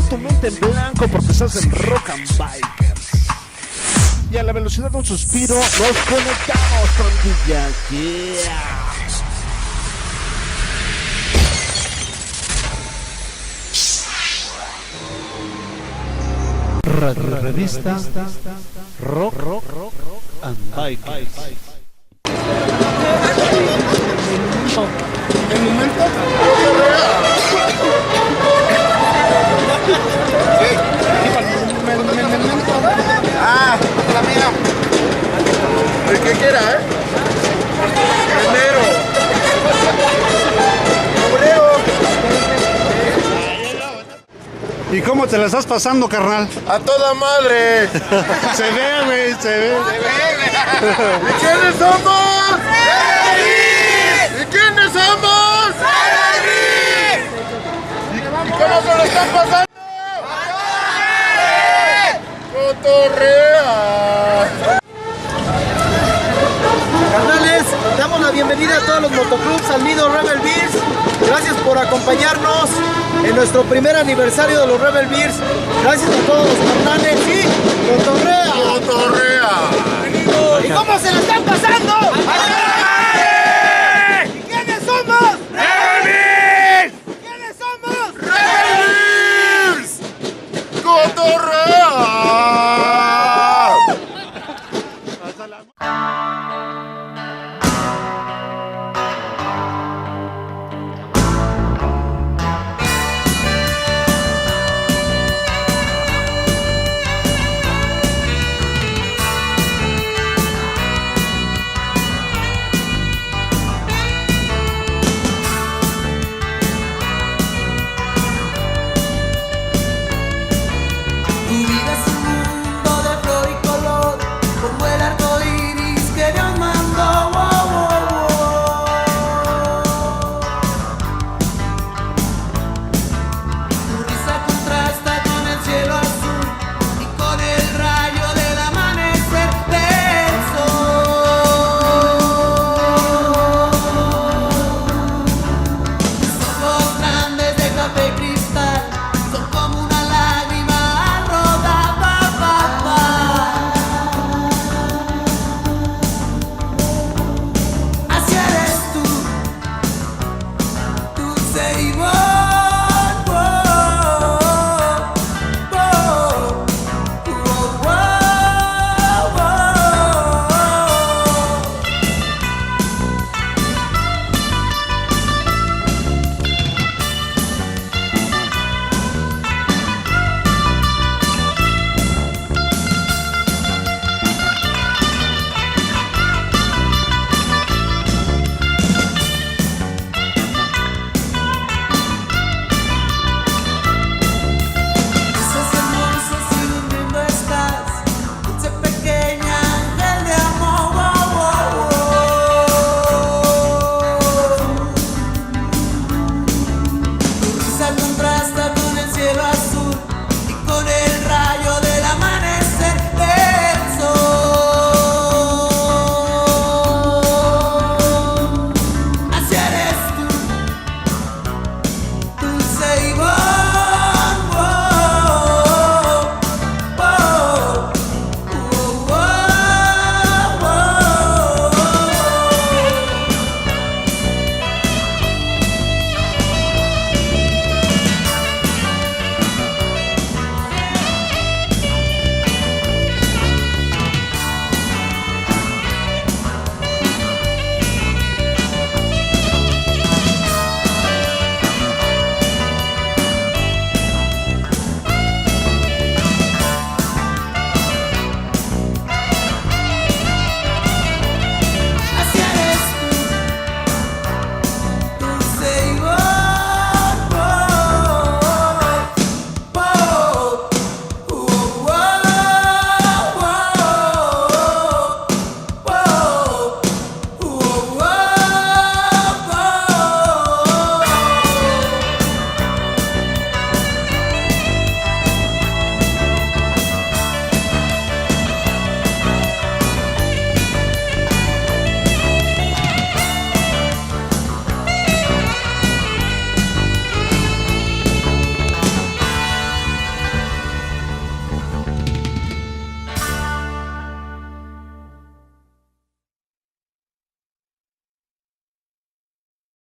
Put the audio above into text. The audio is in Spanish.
tu mente en blanco porque estás en Rock and Bikers. Y a la velocidad de un suspiro nos conectamos con DJ. Radio Revista Rock and Bikers. El momento. Ah, la mía. El que quiera, Primero. ¿Y cómo te la estás pasando, carnal? A toda madre. Se ve, güey, se ve. ¿Y quiénes somos? ¿Y quiénes somos? ¿Y cómo se lo están pasando? ¡Cotorrea! Carnales, damos la bienvenida a todos los motoclubs al Nido Rebel Beers. Gracias por acompañarnos en nuestro primer aniversario de los Rebel Beers. Gracias a todos los carnales y cotorrea. ¡Cotorrea! ¿Y cómo se la están pasando?